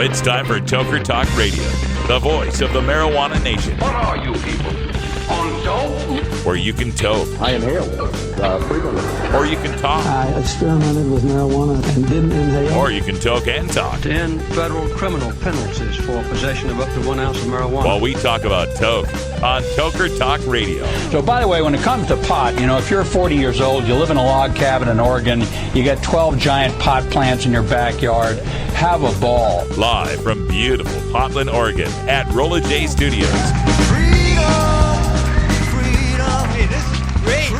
it's time for Toker Talk Radio, the voice of the marijuana nation. What are you people? On dope? Where you can toke. I inhale frequently. Or you can talk. I experimented with marijuana and didn't inhale. Or you can toke and talk. 10 federal criminal penalties for possession of up to 1 ounce of marijuana. While we talk about toke on Toker Talk Radio. So, by the way, when it comes to pot, if you're 40 years old, you live in a log cabin in Oregon, you got 12 giant pot plants in your backyard, have a ball. Live from beautiful Portland, Oregon at Rolla J Studios. Hey, this is great.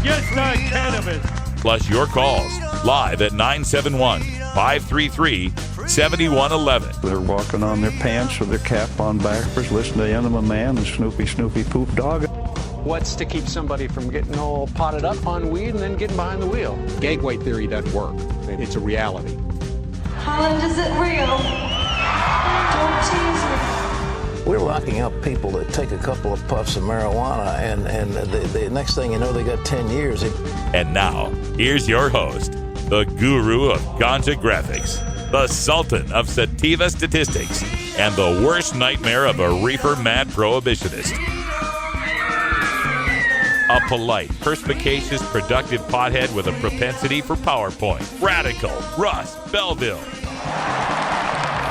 Just not cannabis. Plus your calls live at 971-533-7111. They're walking on their pants with their cap on backwards, listening to Enema Man and Snoopy Poop Dog. What's to keep somebody from getting all potted up on weed and then getting behind the wheel? Gateway theory doesn't work. It's a reality. Holland, is it real? Don't tease me. We're locking up people that take a couple of puffs of marijuana, and the next thing you know, they got 10 years. And now, here's your host, the guru of ganja graphics, the sultan of sativa statistics, and the worst nightmare of a reefer mad prohibitionist. A polite, perspicacious, productive pothead with a propensity for PowerPoint. Radical Russ Belville.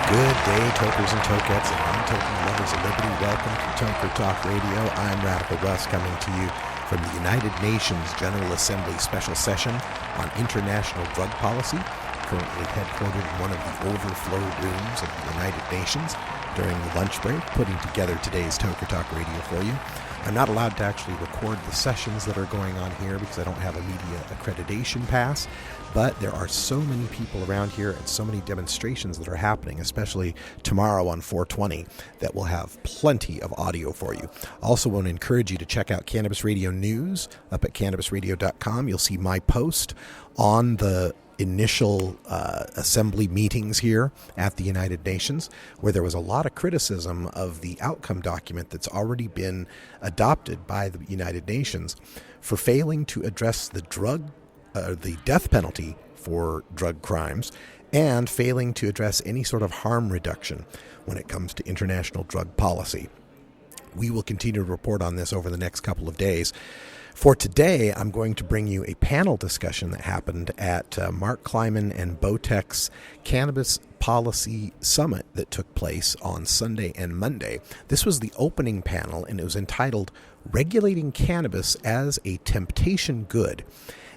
Good day, tokers and tokettes, and non-token lovers of liberty. Welcome to Toker Talk Radio. I'm Radical Russ, coming to you from the United Nations General Assembly Special Session on International Drug Policy, currently headquartered in one of the overflow rooms of the United Nations during the lunch break, putting together today's Toker Talk Radio for you. I'm not allowed to actually record the sessions that are going on here because I don't have a media accreditation pass, but there are so many people around here and so many demonstrations that are happening, especially tomorrow on 420, that will have plenty of audio for you. Also want to encourage you to check out Cannabis Radio News up at cannabisradio.com. You'll see my post on the initial assembly meetings here at the United Nations, where there was a lot of criticism of the outcome document that's already been adopted by the United Nations for failing to address the death penalty for drug crimes and failing to address any sort of harm reduction when it comes to international drug policy. We will continue to report on this over the next couple of days. For today, I'm going to bring you a panel discussion that happened at Mark Kleiman and Botech's Cannabis Policy Summit that took place on Sunday and Monday. This was the opening panel, and it was entitled Regulating Cannabis as a Temptation Good.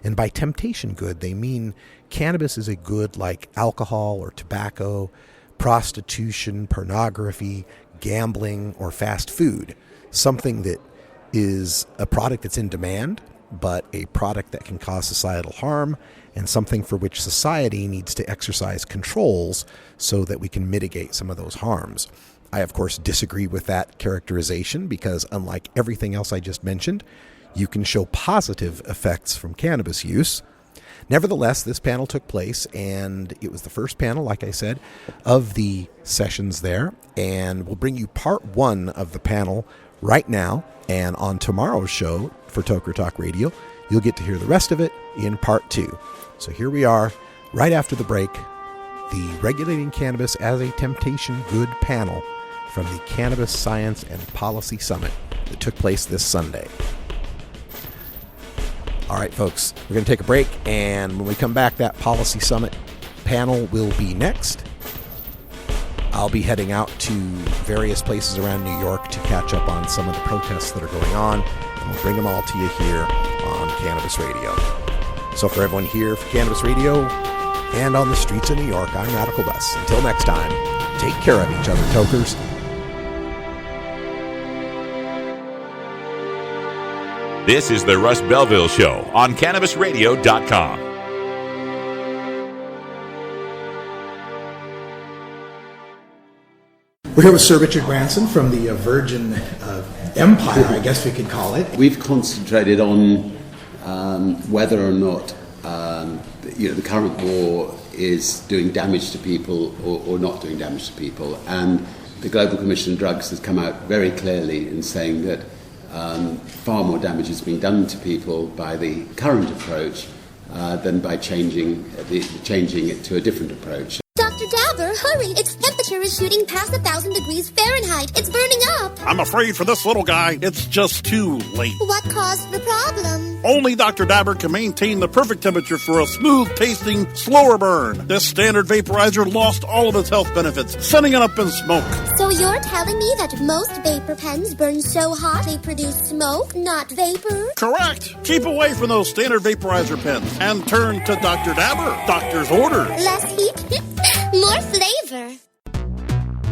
And by temptation good, they mean cannabis is a good like alcohol or tobacco, prostitution, pornography, gambling, or fast food. Something that is a product that's in demand, but a product that can cause societal harm, and something for which society needs to exercise controls so that we can mitigate some of those harms. I, of course, disagree with that characterization because, unlike everything else I just mentioned, you can show positive effects from cannabis use. Nevertheless, this panel took place, and it was the first panel, like I said, of the sessions there, and we'll bring you part one of the panel right now. And on tomorrow's show for Toker Talk Radio, you'll get to hear the rest of it in part two. So here we are, right after the break, the Regulating Cannabis as a Temptation Good panel from the Cannabis Science and Policy Summit that took place this Sunday. All right, folks, we're going to take a break, and when we come back, that Policy Summit panel will be next. I'll be heading out to various places around New York to catch up on some of the protests that are going on, and we'll bring them all to you here on Cannabis Radio. So for everyone here for Cannabis Radio and on the streets of New York, I'm Radical Russ. Until next time, take care of each other, tokers. This is the Russ Belville Show on CannabisRadio.com. We're here with Sir Richard Branson from the Virgin Empire, I guess we could call it. We've concentrated on whether or not the current war is doing damage to people or not doing damage to people. And the Global Commission on Drugs has come out very clearly in saying that far more damage is being done to people by the current approach than by changing it to a different approach. Dr. Dad! Dabber, hurry! Its temperature is shooting past 1,000 degrees Fahrenheit. It's burning up. I'm afraid for this little guy, it's just too late. What caused the problem? Only Dr. Dabber can maintain the perfect temperature for a smooth-tasting, slower burn. This standard vaporizer lost all of its health benefits, sending it up in smoke. So you're telling me that most vapor pens burn so hot they produce smoke, not vapor? Correct. Keep away from those standard vaporizer pens and turn to Dr. Dabber. Doctor's orders. Less heat, more flavor.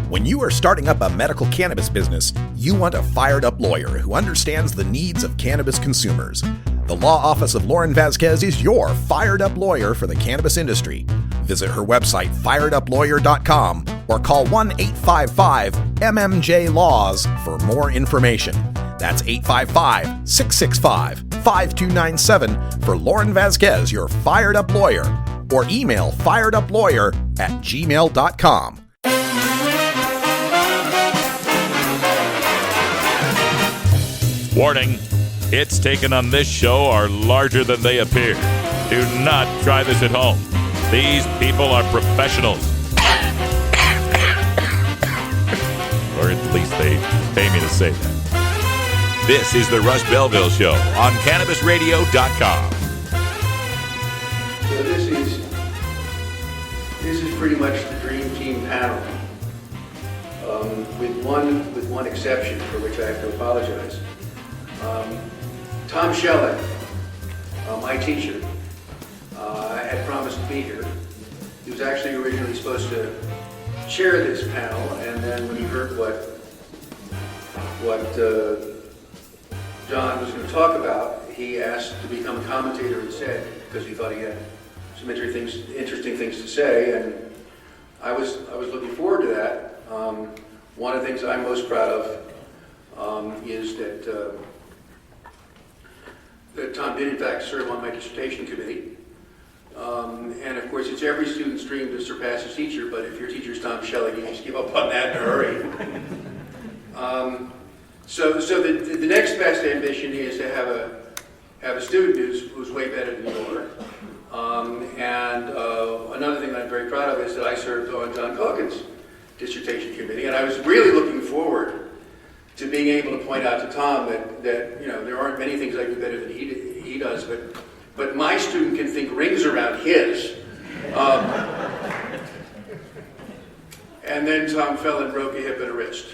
When you are starting up a medical cannabis business, you want a fired-up lawyer who understands the needs of cannabis consumers. The law office of Lauren Vasquez is your fired-up lawyer for the cannabis industry. Visit her website, fireduplawyer.com, or call 1-855-MMJ-LAWS for more information. That's 855-665-5297 for Lauren Vasquez, your fired-up lawyer, or email fireduplawyer@gmail.com. Warning, hits taken on this show are larger than they appear. Do not try this at home. These people are professionals. Or at least they pay me to say that. This is the Russ Belville Show on CannabisRadio.com. So this is pretty much the dream team panel, with one exception for which I have to apologize. Tom Schellen, my teacher, had promised to be here. He was actually originally supposed to chair this panel, and then when he heard what John was going to talk about, he asked to become a commentator instead, because he thought he had some interesting things to say, and I was looking forward to that. One of the things I'm most proud of is that Tom did in fact serve on my dissertation committee. And of course, it's every student's dream to surpass his teacher, but if your teacher's Tom Schellen, you just give up on that in a hurry. So the next best ambition is to have a student who's way better than you are. And another thing that I'm very proud of is that I served on John Calkin's dissertation committee, and I was really looking forward to being able to point out to Tom that there aren't many things I do better than he does, but my student can think rings around his. And then Tom fell and broke a hip and a wrist.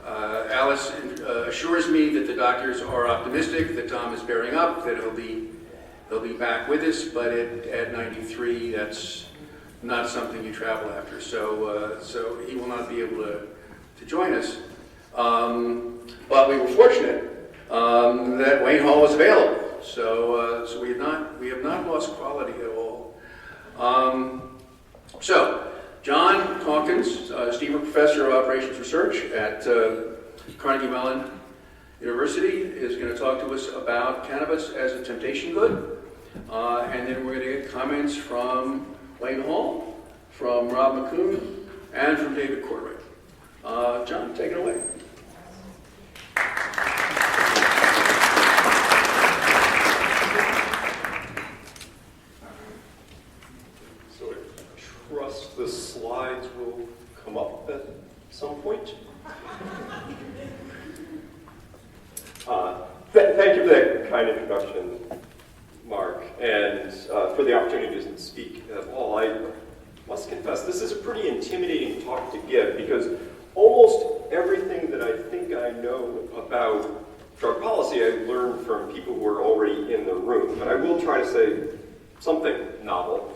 Alice assures me that the doctors are optimistic that Tom is bearing up, that he'll be back with us, but at 93, that's not something you travel after. So he will not be able to join us. But we were fortunate that Wayne Hall was available. So we have not lost quality at all. So John Calkins, Stever Professor of Operations Research at Carnegie Mellon University, is going to talk to us about cannabis as a temptation good. And then we're going to get comments from Wayne Hall, from Rob McCoon, and from David Corrigan. John, take it away. So I trust the slides will come up at some point. Thank you for that kind introduction, Mark, and for the opportunity to speak at all. I must confess, this is a pretty intimidating talk to give because almost everything that I think I know about drug policy I learned from people who are already in the room, but I will try to say something novel.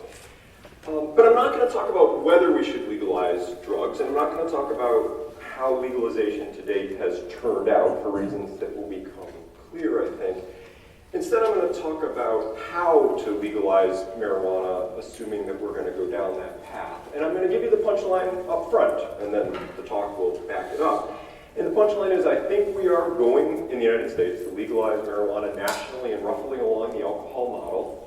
But I'm not going to talk about whether we should legalize drugs, and I'm not going to talk about how legalization to date has turned out for reasons that will become clear, I think. Instead, I'm going to talk about how to legalize marijuana, assuming that we're going to go down that path. And I'm going to give you the punchline up front, and then the talk will back it up. And the punchline is I think we are going, in the United States, to legalize marijuana nationally and roughly along the alcohol model.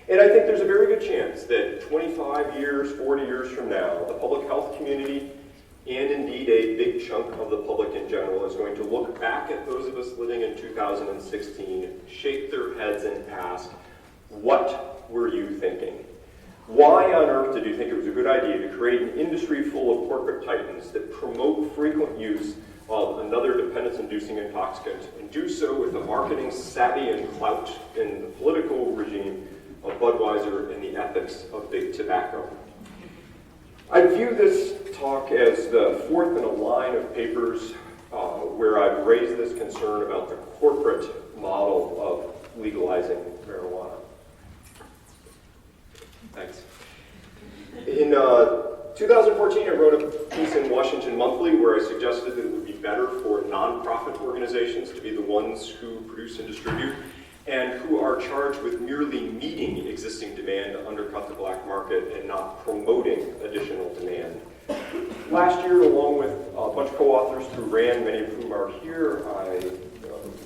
And I think there's a very good chance that 25 years, 40 years from now, the public health community, and indeed a big chunk of the public in general, is going to look back at those of us living in 2016, shake their heads and ask, what were you thinking? Why on earth did you think it was a good idea to create an industry full of corporate titans that promote frequent use of another dependence-inducing intoxicant, and do so with the marketing savvy and clout in the political regime of Budweiser and the ethics of big tobacco? I view this talk as the fourth in a line of papers where I've raised this concern about the corporate model of legalizing marijuana. Thanks. In 2014, I wrote a piece in Washington Monthly where I suggested that it would be better for nonprofit organizations to be the ones who produce and distribute, and who are charged with merely meeting existing demand to undercut the black market and not promoting additional demand. Last year, along with a bunch of co-authors who ran, many of whom are here, I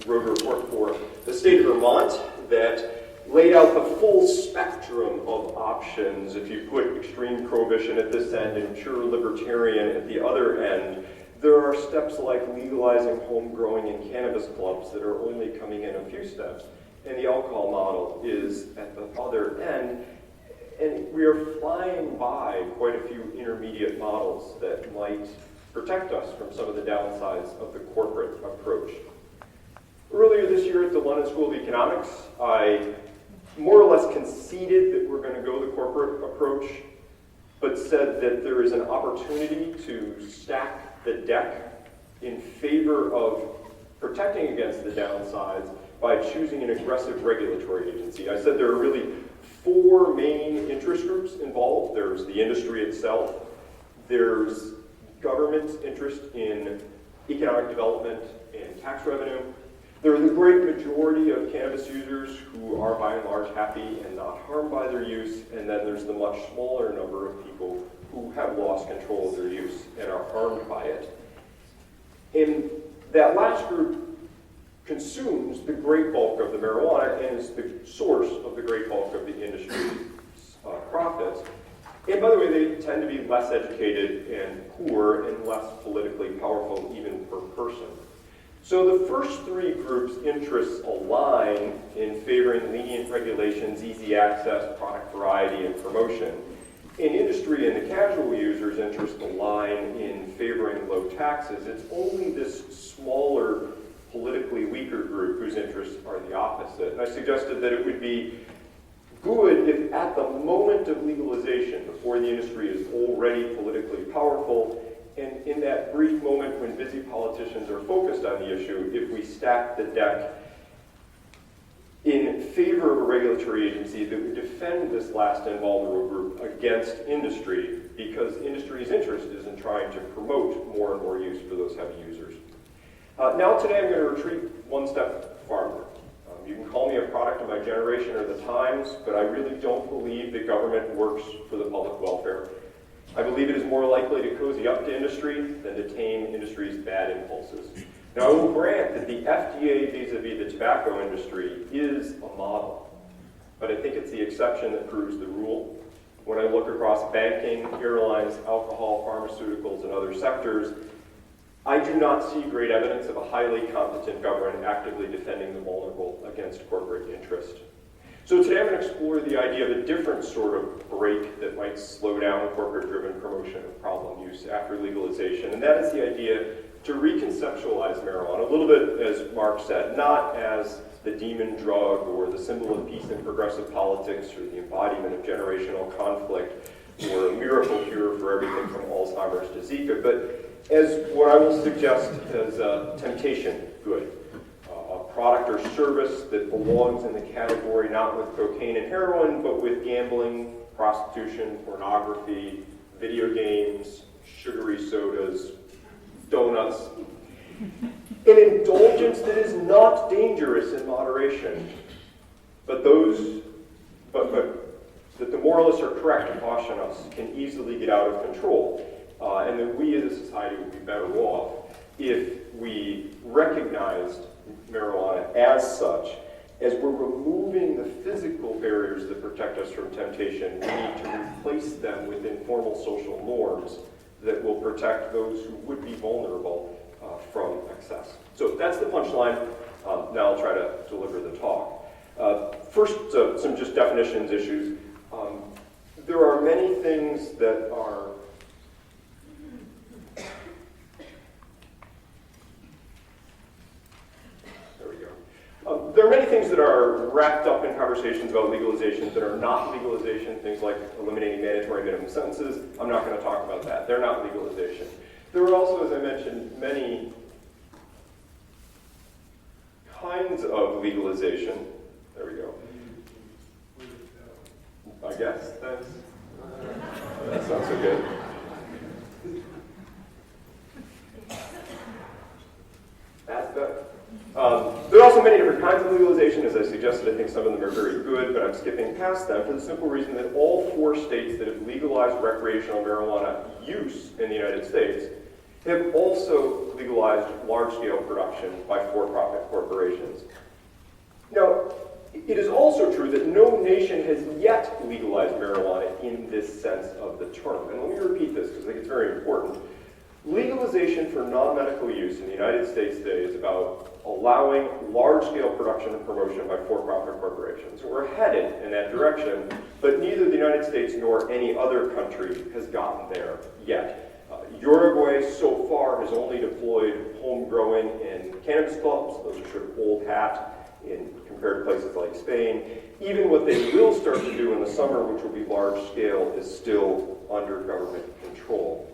wrote a report for the state of Vermont that laid out the full spectrum of options. If you put extreme prohibition at this end and pure libertarian at the other end, there are steps like legalizing home growing in cannabis clubs that are only coming in a few steps. And the alcohol model is at the other end. And we are flying by quite a few intermediate models that might protect us from some of the downsides of the corporate approach. Earlier this year at the London School of Economics, I more or less conceded that we're going to go the corporate approach, but said that there is an opportunity to stack the deck in favor of protecting against the downsides by choosing an aggressive regulatory agency. I said there are really four main interest groups involved. There's the industry itself, there's government's interest in economic development and tax revenue, there are the great majority of cannabis users who are by and large happy and not harmed by their use, and then there's the much smaller number of people who have lost control of their use and are harmed by it. And that last group consumes the great bulk of the marijuana and is the source of the great bulk of the industry's profits. And by the way, they tend to be less educated and poor and less politically powerful even per person. So the first three groups' interests align in favoring lenient regulations, easy access, product variety, and promotion. In industry and the casual users' interests align in favoring low taxes. It's only this smaller, politically weaker group whose interests are the opposite. And I suggested that it would be good if at the moment of legalization, before the industry is already politically powerful, and in that brief moment when busy politicians are focused on the issue, if we stack the deck in favor of a regulatory agency that would defend this last and vulnerable group against industry, because industry's interest is in trying to promote more and more use for those heavy users. Now today I'm going to retreat one step farther. You can call me a product of my generation or the times, but I really don't believe that government works for the public welfare. I believe it is more likely to cozy up to industry than to tame industry's bad impulses. Now, I will grant that the FDA vis-a-vis the tobacco industry is a model, but I think it's the exception that proves the rule. When I look across banking, airlines, alcohol, pharmaceuticals, and other sectors, I do not see great evidence of a highly competent government actively defending the vulnerable against corporate interest. So today I'm going to explore the idea of a different sort of break that might slow down corporate-driven promotion of problem use after legalization, and that is the idea to reconceptualize marijuana, a little bit, as Mark said, not as the demon drug or the symbol of peace and progressive politics or the embodiment of generational conflict or a miracle cure for everything from Alzheimer's to Zika, but as what I will suggest as a temptation good. A product or service that belongs in the category not with cocaine and heroin, but with gambling, prostitution, pornography, video games, sugary sodas, donuts. An indulgence that is not dangerous in moderation, but that the moralists are correct to caution us can easily get out of control, and that we as a society would be better off if we recognized marijuana as such. As we're removing the physical barriers that protect us from temptation, we need to replace them with informal social norms that will protect those who would be vulnerable from excess. So that's the punchline. Now I'll try to deliver the talk. First, some just definitions issues. there are many things that are there are many things that are wrapped up in conversations about legalization that are not legalization, things like eliminating mandatory minimum sentences. I'm not going to talk about that. They're not legalization. There are also, as I mentioned, many kinds of legalization. There we go. I guess that sounds so good. That's better. There are also many different kinds of legalization. As I suggested, I think some of them are very good, but I'm skipping past them for the simple reason that all 4 states that have legalized recreational marijuana use in the United States have also legalized large-scale production by for-profit corporations. Now, it is also true that no nation has yet legalized marijuana in this sense of the term. And let me repeat this because I think it's very important. Legalization for non-medical use in the United States today is about allowing large-scale production and promotion by for-profit corporations. We're headed in that direction, but neither the United States nor any other country has gotten there yet. Uruguay so far has only deployed home growing in cannabis clubs. Those are sort of old hat in compared to places like Spain. Even what they will start to do in the summer, which will be large scale, is still under government control.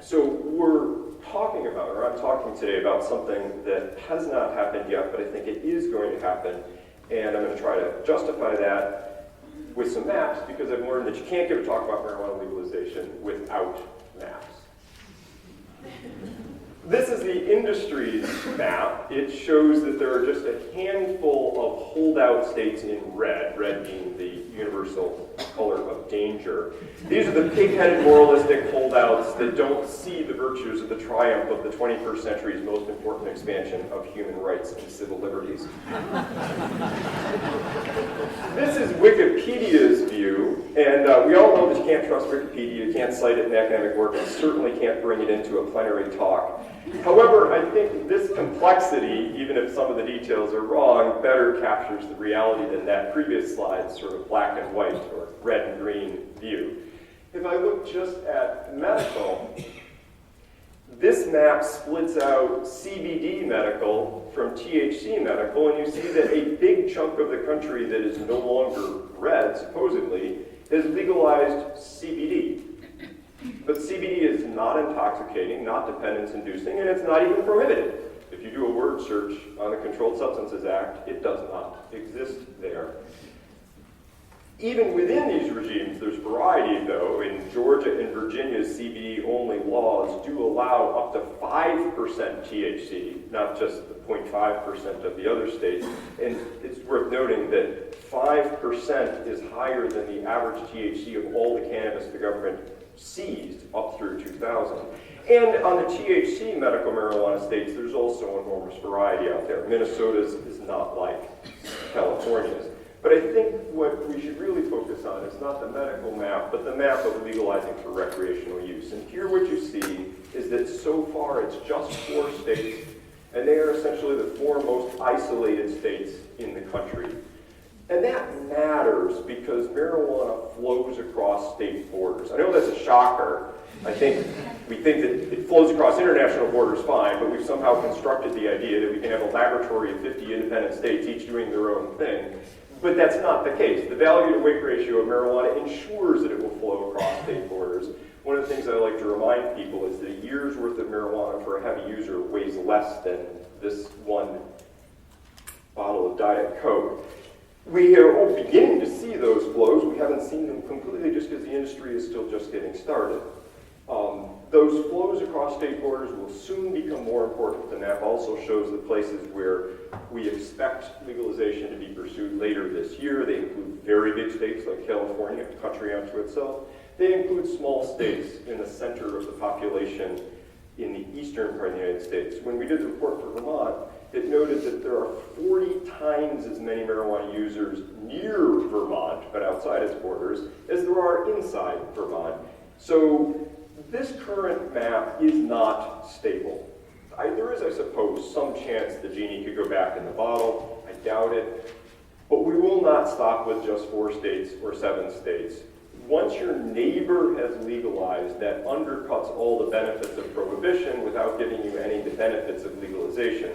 So we're talking about, or I'm talking today about something that has not happened yet, but I think it is going to happen, and I'm going to try to justify that with some maps, because I've learned that you can't give a talk about marijuana legalization without maps. This is the industry's map. It shows that there are just a handful of holdout states in red, red being the universal color of danger. These are the pig-headed moralistic holdouts that don't see the virtues of the triumph of the 21st century's most important expansion of human rights and civil liberties. This is Wikipedia's view, and we all know that you can't trust Wikipedia, you can't cite it in academic work, and certainly can't bring it into a plenary talk. However, I think this complexity, even if some of the details are wrong, better captures the reality than that previous slide's sort of black and white or red and green view. If I look just at medical, this map splits out CBD medical from THC medical, and you see that a big chunk of the country that is no longer red, supposedly, has legalized CBD. But CBD is not intoxicating, not dependence-inducing, and it's not even prohibited. If you do a word search on the Controlled Substances Act, it does not exist there. Even within these regimes, there's variety, though. In Georgia and Virginia's CBD-only laws do allow up to 5% THC, not just the 0.5% of the other states. And it's worth noting that 5% is higher than the average THC of all the cannabis the government seized up through 2000. And on the THC medical marijuana states, there's also enormous variety out there. Minnesota's is not like California's. But I think what we should really focus on is not the medical map, but the map of legalizing for recreational use. And here what you see is that so far it's just 4 states, and they are essentially the 4 most isolated states in the country. And that matters because marijuana flows across state borders. I know that's a shocker. I think we think that it flows across international borders fine, but we've somehow constructed the idea that we can have a laboratory of 50 independent states, each doing their own thing. But that's not the case. The value to weight ratio of marijuana ensures that it will flow across state borders. One of the things I like to remind people is that a year's worth of marijuana for a heavy user weighs less than this one bottle of Diet Coke. We are beginning to see those flows. We haven't seen them completely just because the industry is still just getting started. Those flows across state borders will soon become more important. The map also shows the places where we expect legalization to be pursued later this year. They include very big states like California, a country unto itself. They include small states in the center of the population in the eastern part of the United States. When we did the report for Vermont, it noted that there are 40 times as many marijuana users near Vermont, but outside its borders, as there are inside Vermont. So this current map is not stable. There is, I suppose, some chance the genie could go back in the bottle. I doubt it. But we will not stop with just 4 states or 7 states. Once your neighbor has legalized, that undercuts all the benefits of prohibition without giving you any of the benefits of legalization.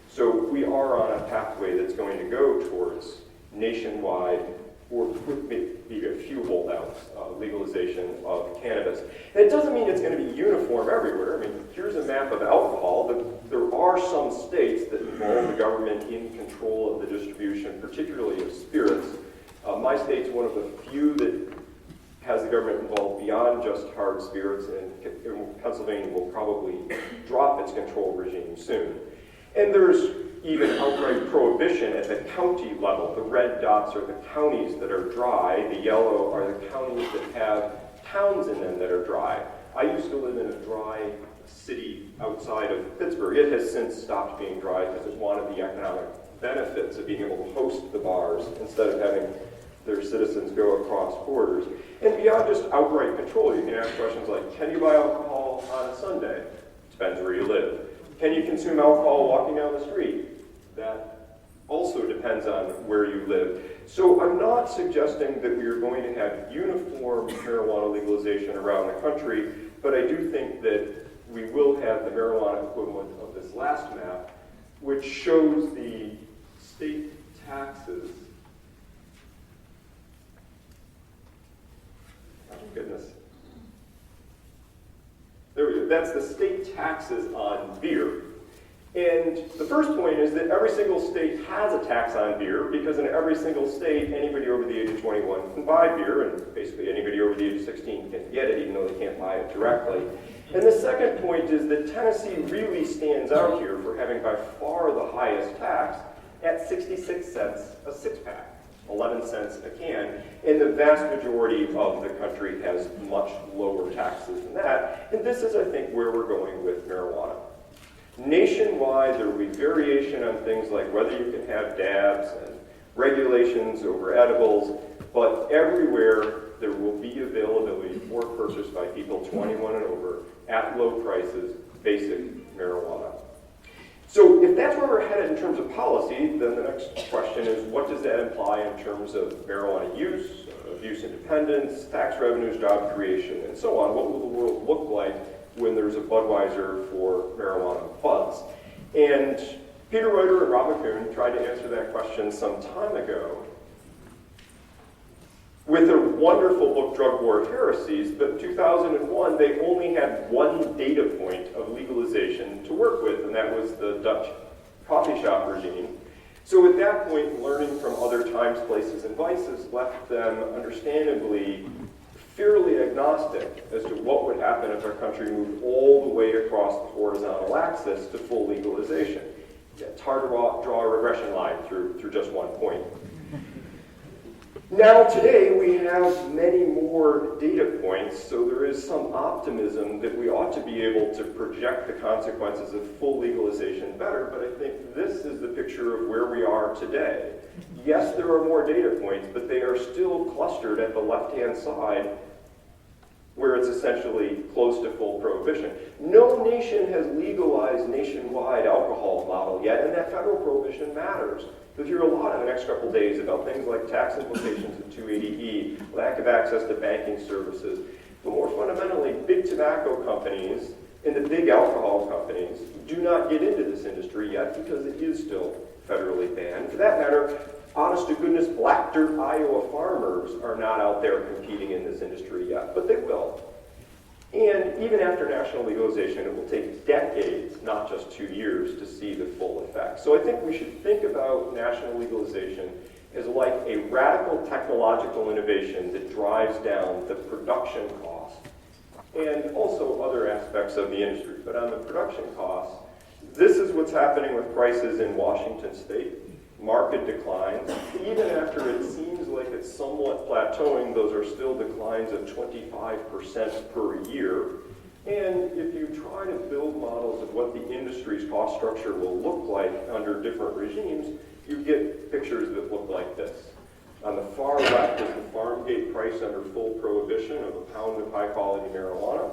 So we are on a pathway that's going to go towards nationwide, or maybe a few holdouts, legalization of cannabis. And it doesn't mean it's going to be uniform everywhere. I mean, here's a map of alcohol. There are some states that involve the government in control of the distribution, particularly of spirits. My state's one of the few that has the government involved beyond just hard spirits, and Pennsylvania will probably drop its control regime soon. And there's even outright prohibition at the county level. The red dots are the counties that are dry. The yellow are the counties that have towns in them that are dry. I used to live in a dry city outside of Pittsburgh. It has since stopped being dry because it wanted the economic benefits of being able to host the bars instead of having their citizens go across borders. And beyond just outright control, you can ask questions like, can you buy alcohol on a Sunday? Depends where you live. Can you consume alcohol walking down the street? That also depends on where you live. So I'm not suggesting that we are going to have uniform marijuana legalization around the country, but I do think that we will have the marijuana equivalent of this last map, which shows the state taxes. Oh, goodness. There we go. That's the state taxes on beer. And the first point is that every single state has a tax on beer, because in every single state, anybody over the age of 21 can buy beer, and basically anybody over the age of 16 can get it, even though they can't buy it directly. And the second point is that Tennessee really stands out here for having by far the highest tax at 66 cents a six-pack. 11 cents a can, and the vast majority of the country has much lower taxes than that, and this is, I think, where we're going with marijuana. Nationwide, there will be variation on things like whether you can have dabs and regulations over edibles, but everywhere there will be availability for purchase by people 21 and over at low prices, basic marijuana. So if that's where we're headed in terms of policy, then the next question is, what does that imply in terms of marijuana use, abuse independence, tax revenues, job creation, and so on? What will the world look like when there's a Budweiser for marijuana buds? And Peter Reuter and Robert Kuhn tried to answer that question some time ago with their wonderful book, Drug War Heresies, but in 2001, they only had one data point of legalization to work with, and that was the Dutch coffee shop regime. So at that point, learning from other times, places, and vices left them, understandably, fairly agnostic as to what would happen if our country moved all the way across the horizontal axis to full legalization. It's hard to draw a regression line through just one point. Now today we have many more data points, so there is some optimism that we ought to be able to project the consequences of full legalization better, but I think this is the picture of where we are today. Yes, there are more data points, but they are still clustered at the left-hand side where it's essentially close to full prohibition. No nation has legalized nationwide alcohol model yet, and that federal prohibition matters. You'll hear a lot in the next couple days about things like tax implications of 280E, lack of access to banking services, but more fundamentally, big tobacco companies and the big alcohol companies do not get into this industry yet because it is still federally banned. For that matter, honest-to-goodness black dirt Iowa farmers are not out there competing in this industry yet, but they will. And even after national legalization, it will take decades, not just 2 years, to see the full effect. So I think we should think about national legalization as like a radical technological innovation that drives down the production cost and also other aspects of the industry. But on the production costs, this is what's happening with prices in Washington State. Market declines. Even after it seems like it's somewhat plateauing, those are still declines of 25% per year. And if you try to build models of what the industry's cost structure will look like under different regimes, you get pictures that look like this. On the far left is the farm gate price under full prohibition of a pound of high-quality marijuana.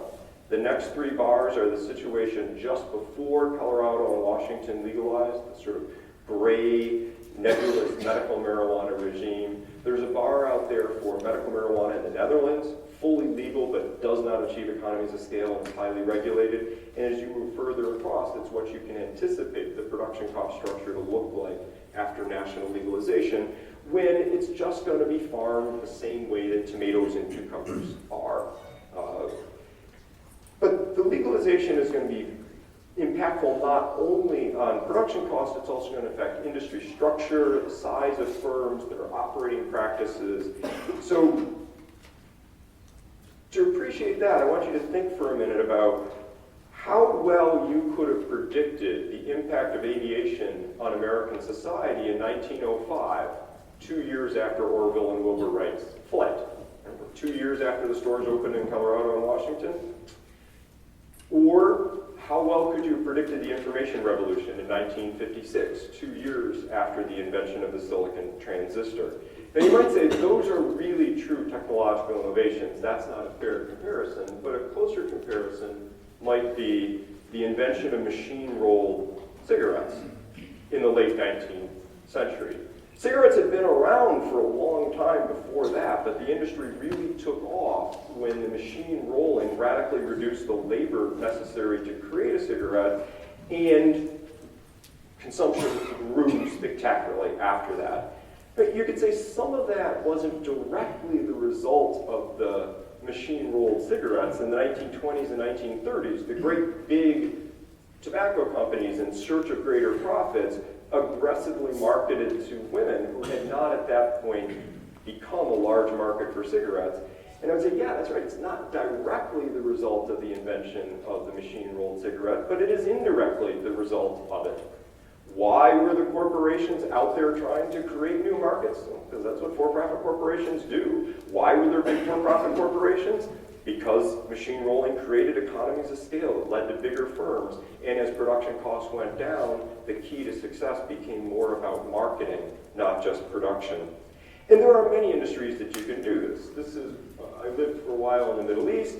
The next 3 bars are the situation just before Colorado and Washington legalized, the sort of gray nebulous medical marijuana regime. There's a bar out there for medical marijuana in the Netherlands, fully legal but does not achieve economies of scale and is highly regulated. And as you move further across, it's what you can anticipate the production cost structure to look like after national legalization, when it's just going to be farmed the same way that tomatoes and cucumbers are. But the legalization is going to be impactful not only on production costs, it's also going to affect industry structure, size of firms, their operating practices. So to appreciate that, I want you to think for a minute about how well you could have predicted the impact of aviation on American society in 1905, 2 years after Orville and Wilbur Wright's flight. Remember, 2 years after the stores opened in Colorado and Washington? Or how well could you have predicted the information revolution in 1956, 2 years after the invention of the silicon transistor? Now you might say those are really true technological innovations. That's not a fair comparison, but a closer comparison might be the invention of machine-rolled cigarettes in the late 19th century. Cigarettes had been around for a long time before that, but the industry really took off when the machine rolling radically reduced the labor necessary to create a cigarette, and consumption grew spectacularly after that. But you could say some of that wasn't directly the result of the machine-rolled cigarettes. In the 1920s and 1930s, the great big tobacco companies, in search of greater profits, aggressively marketed to women who had not at that point become a large market for cigarettes. And I would say, yeah, that's right, it's not directly the result of the invention of the machine-rolled cigarette, but it is indirectly the result of it. Why were the corporations out there trying to create new markets? Because that's what for-profit corporations do. Why were there big for-profit corporations? Because machine rolling created economies of scale. It led to bigger firms. And as production costs went down, the key to success became more about marketing, not just production. And there are many industries that you can do this. I lived for a while in the Middle East.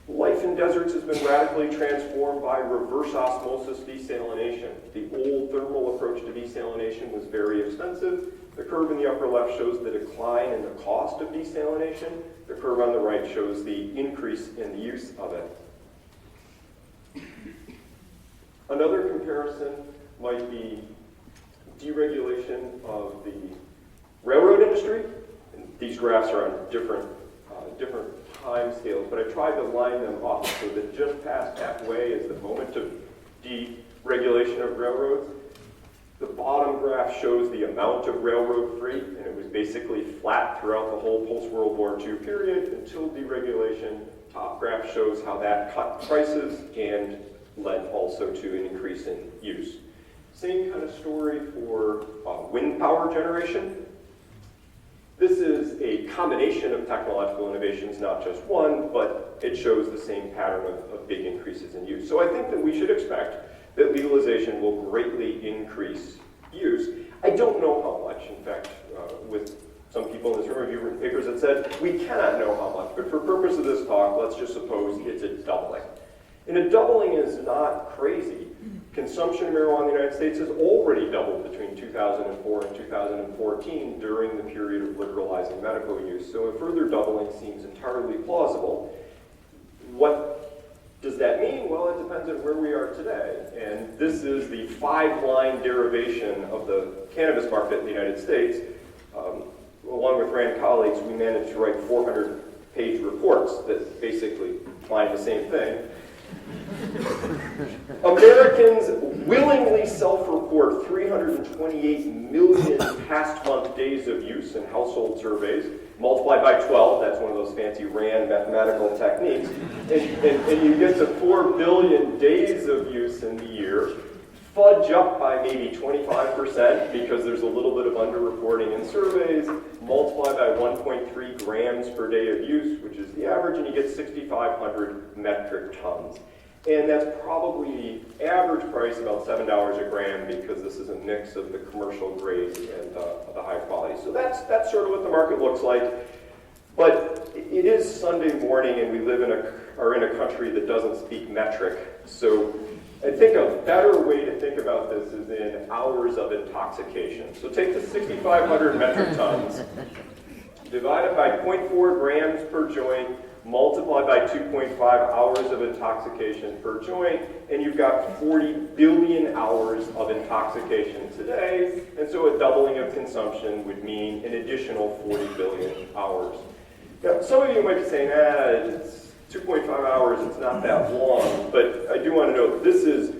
Life in deserts has been radically transformed by reverse osmosis desalination. The old thermal approach to desalination was very expensive. The curve in the upper left shows the decline in the cost of desalination. The curve on the right shows the increase in the use of it. Another comparison might be deregulation of the railroad industry. And these graphs are on different time scales, but I tried to line them up so that just past halfway is the moment of deregulation of railroads. The bottom graph shows the amount of railroad freight, and it was basically flat throughout the whole post-World War II period until deregulation. Top graph shows how that cut prices and led also to an increase in use. Same kind of story for wind power generation. This is a combination of technological innovations, not just one, but it shows the same pattern of big increases in use. So I think that we should expect that legalization will greatly increase use. I don't know how much. In fact, with some people in this room, have written papers that said, we cannot know how much, but for purpose of this talk, let's just suppose it's a doubling. And a doubling is not crazy. Consumption of marijuana in the United States has already doubled between 2004 and 2014 during the period of liberalizing medical use. So a further doubling seems entirely plausible. What does that mean? Well, it depends on where we are today. And this is the 5-line derivation of the cannabis market in the United States. Along with Rand colleagues, we managed to write 400-page reports that basically find the same thing. Americans willingly self-report 328 million past month days of use in household surveys. Multiplied by 12, that's one of those fancy Rand mathematical techniques, and you get to 4 billion days of use in the year. Fudge up by maybe 25% because there's a little bit of underreporting in surveys. Multiply by 1.3 grams per day of use, which is the average, and you get 6,500 metric tons. And that's probably the average price about $7 a gram because this is a mix of the commercial grade and the high quality. So that's sort of what the market looks like. But it is Sunday morning and we live in a are in a country that doesn't speak metric. So I think a better way to think about this is in hours of intoxication. So take the 6,500 metric tons, divide it by 0.4 grams per joint, multiply by 2.5 hours of intoxication per joint, and you've got 40 billion hours of intoxication today, and so a doubling of consumption would mean an additional 40 billion hours. Now, some of you might be saying, it's 2.5 hours, it's not that long, but I do want to note this is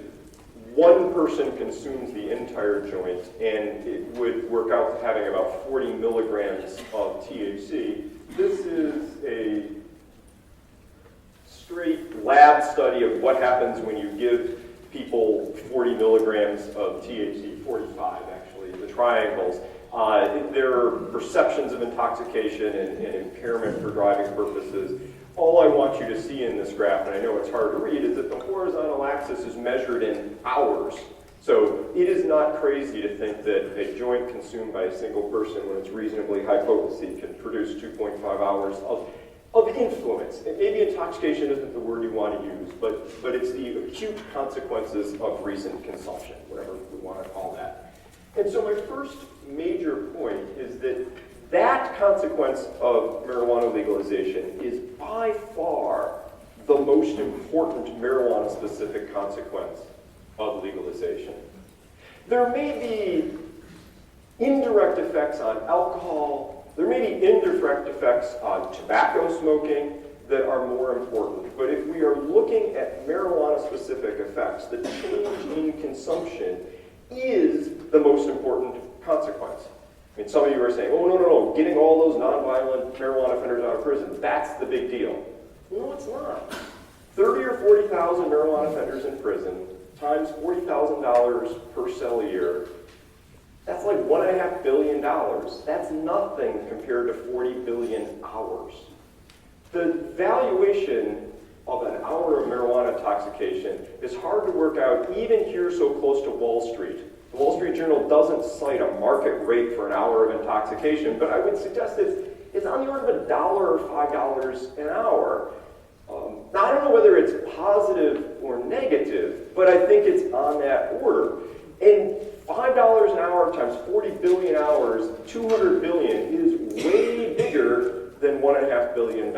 one person consumes the entire joint, and it would work out to having about 40 milligrams of THC. This is a straight lab study of what happens when you give people 40 milligrams of THC, 45 actually, the triangles. Their perceptions of intoxication and impairment for driving purposes. All I want you to see in this graph, and I know it's hard to read, is that the horizontal axis is measured in hours. So it is not crazy to think that a joint consumed by a single person when it's reasonably high potency can produce 2.5 hours of influence. And maybe intoxication isn't the word you want to use, but it's the acute consequences of recent consumption, whatever we want to call that. And so my first major point is that consequence of marijuana legalization is by far the most important marijuana-specific consequence of legalization. There may be indirect effects on alcohol, there may be indirect effects on tobacco smoking that are more important, but if we are looking at marijuana-specific effects, the change in consumption is the most important consequence. I mean, some of you are saying, oh, no, getting all those nonviolent marijuana offenders out of prison, that's the big deal. No, it's not. 30 or 40,000 marijuana offenders in prison times $40,000 per cell a year, that's like $1.5 billion. That's nothing compared to 40 billion hours. The valuation of an hour of marijuana intoxication is hard to work out even here so close to Wall Street. The Wall Street Journal doesn't cite a market rate for an hour of intoxication, but I would suggest it's on the order of $1 or $5 an hour. Now, I don't know whether it's positive or negative, but I think it's on that order. And $5 an hour times 40 billion hours, 200 billion, is way bigger than $1.5 billion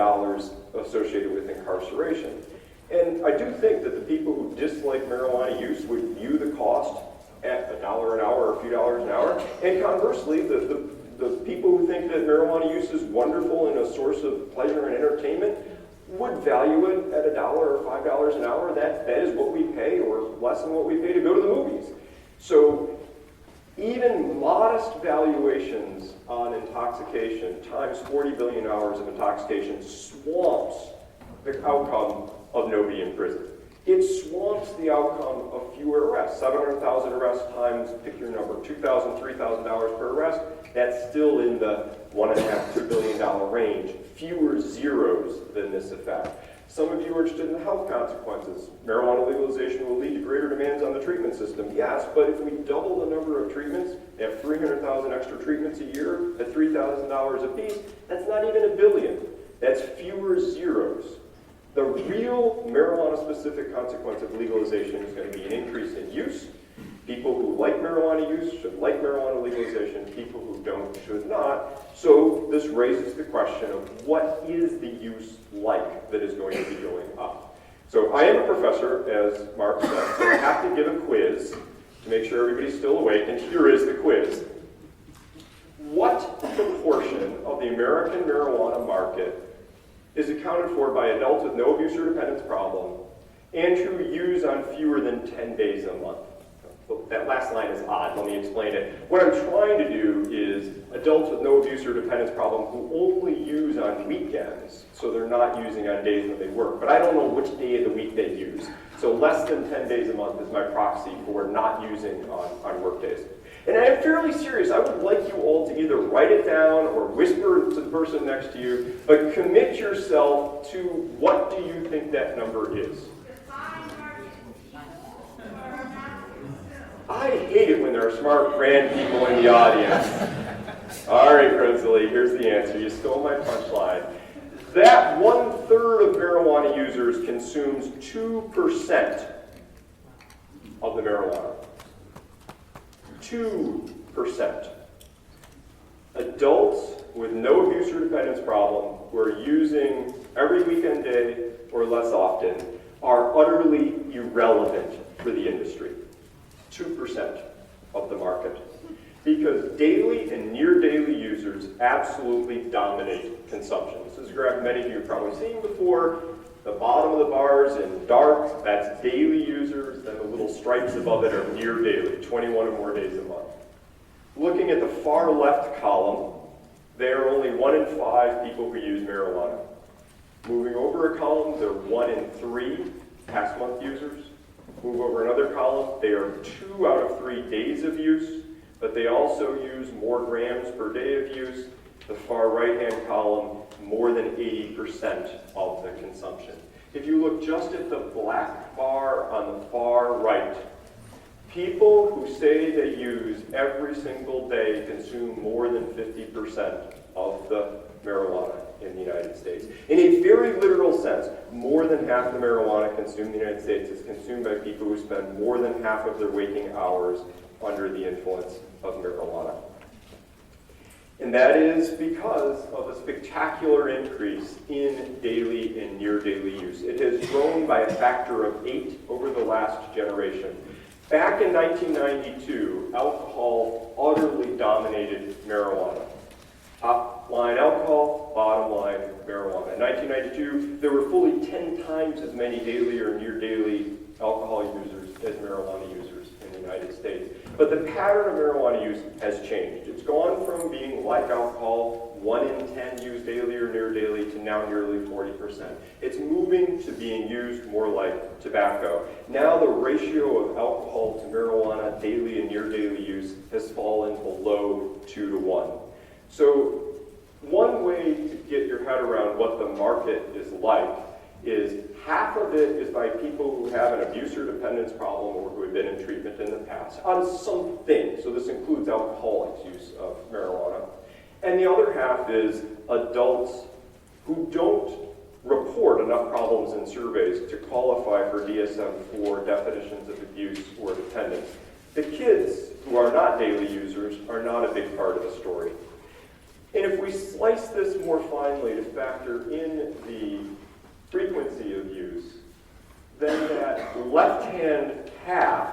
associated with incarceration. And I do think that the people who dislike marijuana use would view the cost at $1 an hour or a few dollars an hour. And conversely, the people who think that marijuana use is wonderful and a source of pleasure and entertainment would value it at $1 or $5 an hour. That is what we pay, or less than what we pay to go to the movies. So even modest valuations on intoxication times 40 billion hours of intoxication swamps the outcome of nobody in prison. It swamps the outcome of fewer arrests. 700,000 arrests times, pick your number, $2,000, $3,000 per arrest. That's still in the $1.5–2 billion range. Fewer zeros than this effect. Some of you are interested in the health consequences. Marijuana legalization will lead to greater demands on the treatment system. Yes, but if we double the number of treatments, have 300,000 extra treatments a year at $3,000 a piece, that's not even $1 billion. That's fewer zeros. The real marijuana-specific consequence of legalization is going to be an increase in use. People who like marijuana use should like marijuana legalization. People who don't should not. So this raises the question of what is the use like that is going to be going up. So I am a professor, as Mark said, so I have to give a quiz to make sure everybody's still awake, and here is the quiz. What proportion of the American marijuana market is accounted for by adults with no abuse or dependence problem and who use on fewer than 10 days a month? That last line is odd. Let me explain it. What I'm trying to do is adults with no abuse or dependence problem who only use on weekends, so they're not using on days when they work. But I don't know which day of the week they use. So less than 10 days a month is my proxy for not using on work days. And I am fairly serious. I would like you all to either write it down or whisper to the person next to you, but commit yourself to what do you think that number is. I hate it when there are smart, grand people in the audience. All right, Rosalie, here's the answer. You stole my punchline. That 1/3 of marijuana users consumes 2% of the marijuana. 2%. Adults with no abuse or dependence problem who are using every weekend day or less often are utterly irrelevant for the industry. 2% of the market. Because daily and near daily users absolutely dominate consumption. This is a graph many of you have probably seen before. The bottom of the bars in dark, that's daily users, then the little stripes above it are near daily, 21 or more days a month. Looking at the far left column, there are only 1 in 5 people who use marijuana. Moving over a column, they're 1 in 3 past month users. Move over another column, they are 2 out of 3 days of use, but they also use more grams per day of use. The far right-hand column, more than 80% of the consumption. If you look just at the black bar on the far right, people who say they use every single day consume more than 50% of the marijuana in the United States. In a very literal sense, more than half the marijuana consumed in the United States is consumed by people who spend more than half of their waking hours under the influence of marijuana. And that is because of a spectacular increase in daily and near daily use. It has grown by a factor of 8 over the last generation. Back in 1992, alcohol utterly dominated marijuana. Top line alcohol, bottom line marijuana. In 1992, there were fully 10 times as many daily or near daily alcohol users as marijuana users in the United States. But the pattern of marijuana use has changed. It's gone from being like alcohol, 1 in 10 used daily or near daily, to now nearly 40%. It's moving to being used more like tobacco. Now the ratio of alcohol to marijuana daily and near daily use has fallen below 2 to 1. So one way to get your head around what the market is like is half of it is by people who have an abuse or dependence problem or who have been in treatment in the past on something. So this includes alcoholics' use of marijuana. And the other half is adults who don't report enough problems in surveys to qualify for DSM-IV definitions of abuse or dependence. The kids who are not daily users are not a big part of the story. And if we slice this more finely to factor in the frequency of use, then that left-hand half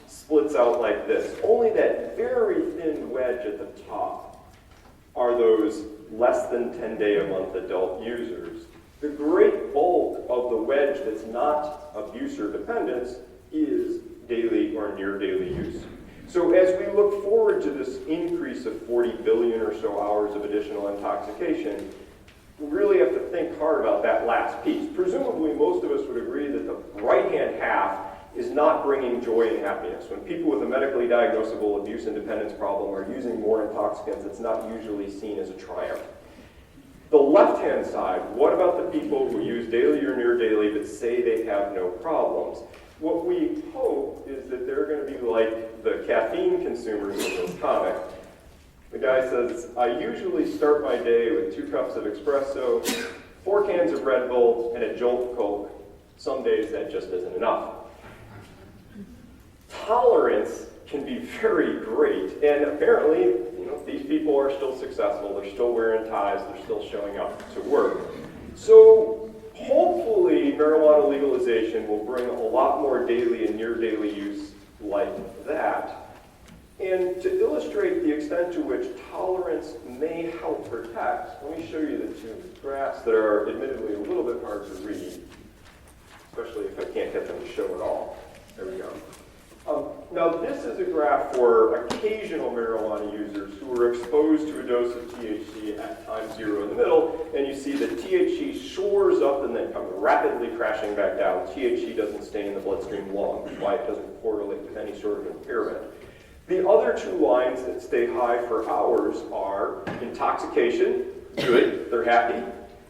splits out like this. Only that very thin wedge at the top are those less than 10-day-a-month adult users. The great bulk of the wedge that's not abuse or dependence is daily or near daily use. So as we look forward to this increase of 40 billion or so hours of additional intoxication, we really have to think hard about that last piece. Presumably, most of us would agree that the right-hand half is not bringing joy and happiness. When people with a medically diagnosable abuse and dependence problem are using more intoxicants, it's not usually seen as a triumph. The left-hand side, what about the people who use daily or near daily but say they have no problems? What we hope is that they're going to be like the caffeine consumers in this comic. The guy says, I usually start my day with 2 cups of espresso, 4 cans of Red Bull, and a jolt of Coke. Some days that just isn't enough. Tolerance can be very great, and apparently, these people are still successful. They're still wearing ties. They're still showing up to work. So hopefully, marijuana legalization will bring a lot more daily and near daily use like that. And to illustrate the extent to which tolerance may help protect, let me show you the 2 graphs that are admittedly a little bit hard to read, especially if I can't get them to show at all. There we go. Now this is a graph for occasional marijuana users who were exposed to a dose of THC at time 0 in the middle, and you see that THC soars up and then comes rapidly crashing back down. THC doesn't stay in the bloodstream long, which is why it doesn't correlate with any sort of impairment. The other 2 lines that stay high for hours are intoxication, good, they're happy,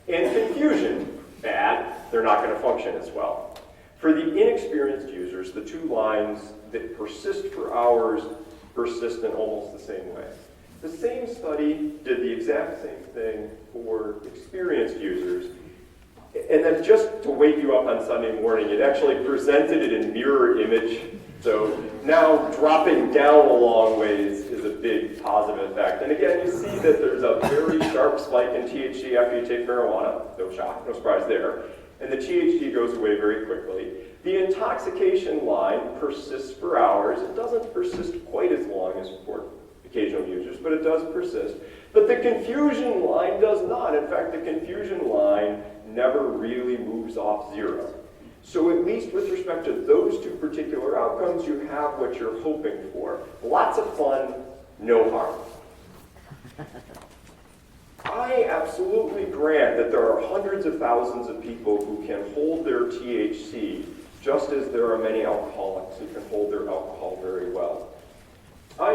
and confusion, bad, they're not going to function as well. For the inexperienced users, the 2 lines that persist for hours persist in almost the same way. The same study did the exact same thing for experienced users. And then just to wake you up on Sunday morning, it actually presented it in mirror image. So now dropping down a long ways is a big positive effect. And again, you see that there's a very sharp spike in THC after you take marijuana. No shock, no surprise there. And the THC goes away very quickly. The intoxication line persists for hours. It doesn't persist quite as long as for occasional users, but it does persist. But the confusion line does not. In fact, the confusion line never really moves off zero. So at least with respect to those two particular outcomes, you have what you're hoping for. Lots of fun, no harm. I absolutely grant that there are hundreds of thousands of people who can hold their THC, just as there are many alcoholics who can hold their alcohol very well. I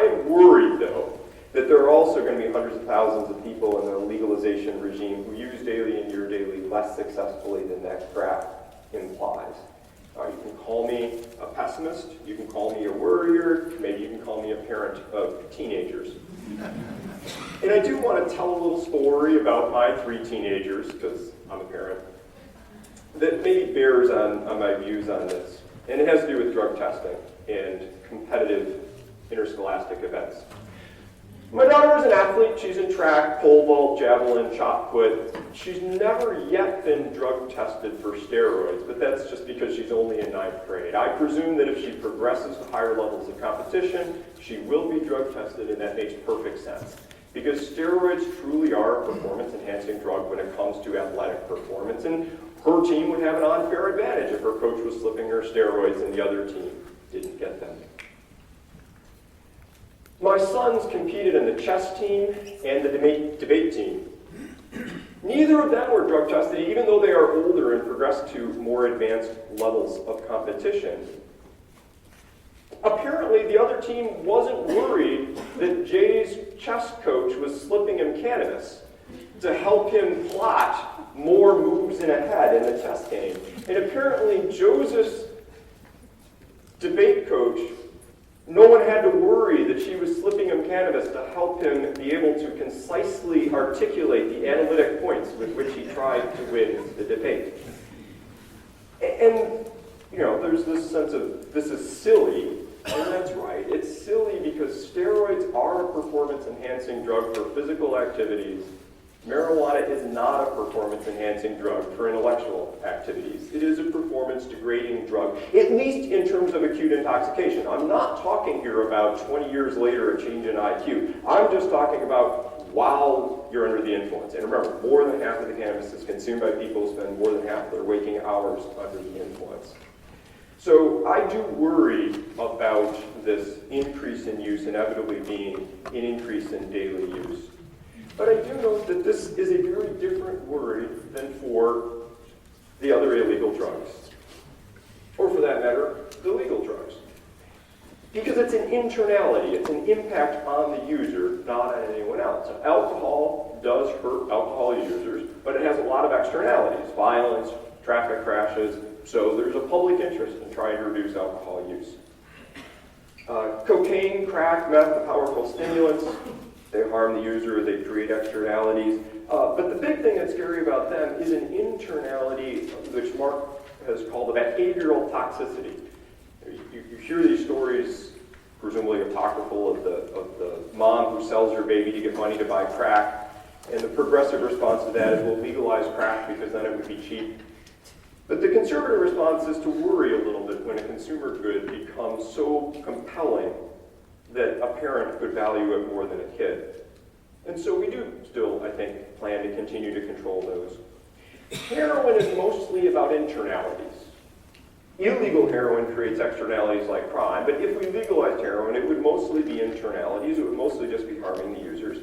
am worried, though, that there are also going to be hundreds of thousands of people in the legalization regime who use daily and your daily less successfully than that graph implies. You can call me a pessimist, you can call me a worrier, maybe you can call me a parent of teenagers. And I do want to tell a little story about my 3 teenagers, because I'm a parent, that maybe bears on my views on this. And it has to do with drug testing and competitive interscholastic events. My daughter is an athlete. She's in track, pole vault, javelin, shot put. She's never yet been drug tested for steroids, but that's just because she's only in 9th grade. I presume that if she progresses to higher levels of competition, she will be drug tested, and that makes perfect sense. Because steroids truly are a performance-enhancing drug when it comes to athletic performance, and her team would have an unfair advantage if her coach was slipping her steroids and the other team didn't get them. My sons competed in the chess team and the debate team. Neither of them were drug tested, even though they are older and progressed to more advanced levels of competition. Apparently, the other team wasn't worried that Jay's chess coach was slipping him cannabis to help him plot more moves in ahead in the chess game. And apparently, Joseph's debate coach, no one had to worry that she was slipping him cannabis to help him be able to concisely articulate the analytic points with which he tried to win the debate. And, you know, there's this sense of, this is silly, and that's right. It's silly because steroids are a performance-enhancing drug for physical activities. Marijuana is not a performance-enhancing drug for intellectual activities. It is a performance-degrading drug, at least in terms of acute intoxication. I'm not talking here about 20 years later a change in IQ. I'm just talking about while you're under the influence. And remember, more than half of the cannabis is consumed by people who spend more than half of their waking hours under the influence. So I do worry about this increase in use inevitably being an increase in daily use. But I do note that this is a very different worry than for the other illegal drugs. Or for that matter, the legal drugs. Because it's an internality, it's an impact on the user, not on anyone else. Alcohol does hurt alcohol users, but it has a lot of externalities, violence, traffic crashes, so there's a public interest in trying to reduce alcohol use. Cocaine, crack, meth, the powerful stimulants, they harm the user, they create externalities. But the big thing that's scary about them is an internality, which Mark has called the behavioral toxicity. You hear these stories, presumably apocryphal, of the mom who sells her baby to get money to buy crack, and the progressive response to that is, we'll legalize crack because then it would be cheap. But the conservative response is to worry a little bit when a consumer good becomes so compelling that a parent could value it more than a kid. And so we do still, I think, plan to continue to control those. Heroin is mostly about internalities. Illegal heroin creates externalities like crime, but if we legalized heroin, it would mostly be internalities. It would mostly just be harming the users,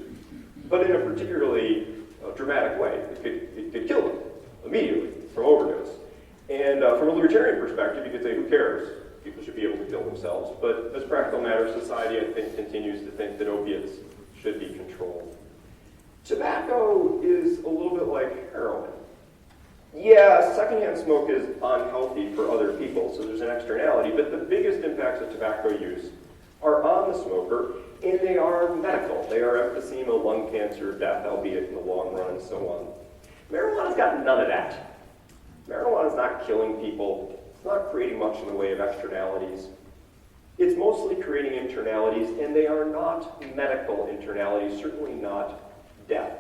but in a particularly dramatic way. It could kill them immediately from overdose. And from a libertarian perspective, you could say, who cares? People should be able to kill themselves. But as practical matters, society, I think, continues to think that opiates should be controlled. Tobacco is a little bit like heroin. Yeah, secondhand smoke is unhealthy for other people, so there's an externality, but the biggest impacts of tobacco use are on the smoker, and they are medical. They are emphysema, lung cancer, death, albeit in the long run, and so on. Marijuana's got none of that. Marijuana's not killing people. It's not creating much in the way of externalities. It's mostly creating internalities, and they are not medical internalities, certainly not death.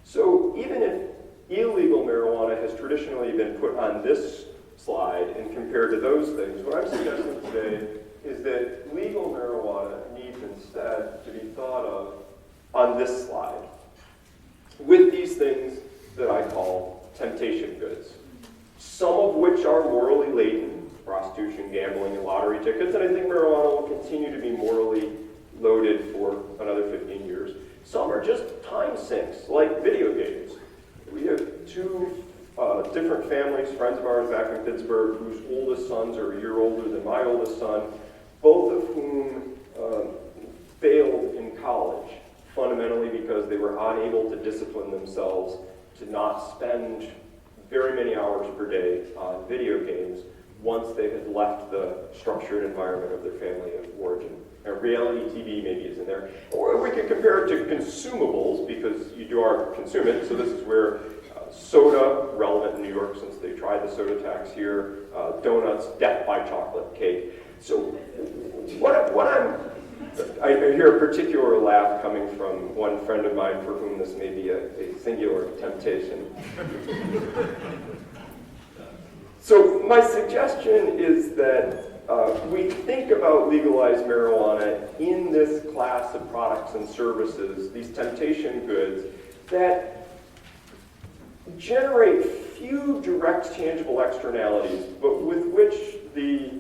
So even if illegal marijuana has traditionally been put on this slide and compared to those things, what I'm suggesting today is that legal marijuana needs instead to be thought of on this slide with these things that I call temptation goods, some of which are morally laden, prostitution, gambling, and lottery tickets, and I think marijuana will continue to be morally loaded for another 15 years. Some are just time sinks, like video games. We have two different families, friends of ours back in Pittsburgh, whose oldest sons are a year older than my oldest son, both of whom failed in college, fundamentally because they were unable to discipline themselves to not spend very many hours per day on video games once they had left the structured environment of their family of origin. And reality TV maybe is in there. Or we could compare it to consumables, because you are consume it. So this is where soda, relevant in New York since they tried the soda tax here, donuts, death by chocolate cake. So I hear a particular laugh coming from one friend of mine for whom this may be a singular temptation. So my suggestion is that we think about legalized marijuana in this class of products and services, these temptation goods, that generate few direct tangible externalities, but with which the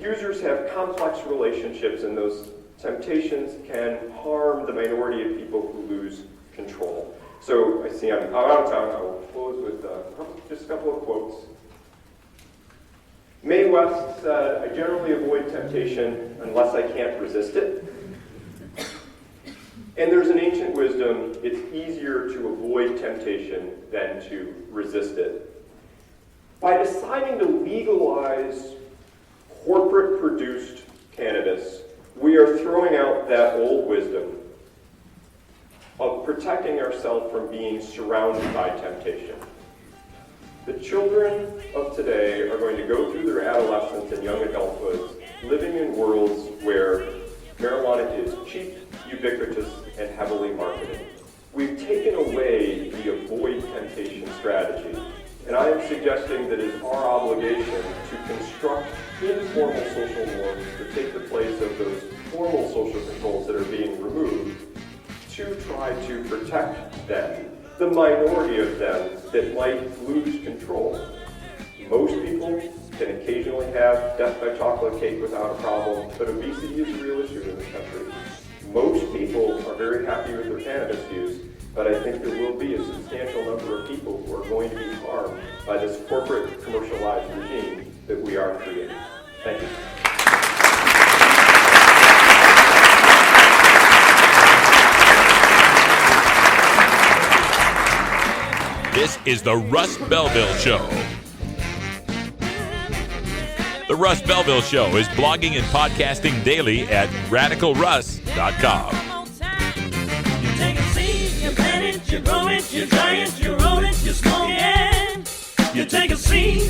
users have complex relationships, and those temptations can harm the minority of people who lose control. So I see I'm out of time. I will close with just a couple of quotes. Mae West said, "I generally avoid temptation unless I can't resist it." And there's an ancient wisdom, it's easier to avoid temptation than to resist it. By deciding to legalize corporate-produced cannabis, we are throwing out that old wisdom of protecting ourselves from being surrounded by temptation. The children of today are going to go through their adolescence and young adulthood living in worlds where marijuana is cheap, ubiquitous, and heavily marketed. We've taken away the avoid temptation strategy, and I am suggesting that it is our obligation to construct informal social norms to take the place of those formal social controls that are being removed, to try to protect them, the minority of them that might lose control. Most people can occasionally have death by chocolate cake without a problem, but obesity is a real issue in this country. Most people are very happy with their cannabis use, but I think there will be a substantial number of people who are going to be harmed by this corporate commercialized regime that we are creating. Thank you. This is the Russ Belville Show. The Russ Belville Show is blogging and podcasting daily at radicalruss.com. You take a seed, you plant it, you grow it, you dry it, you roll it, you smoke it. You take a seed,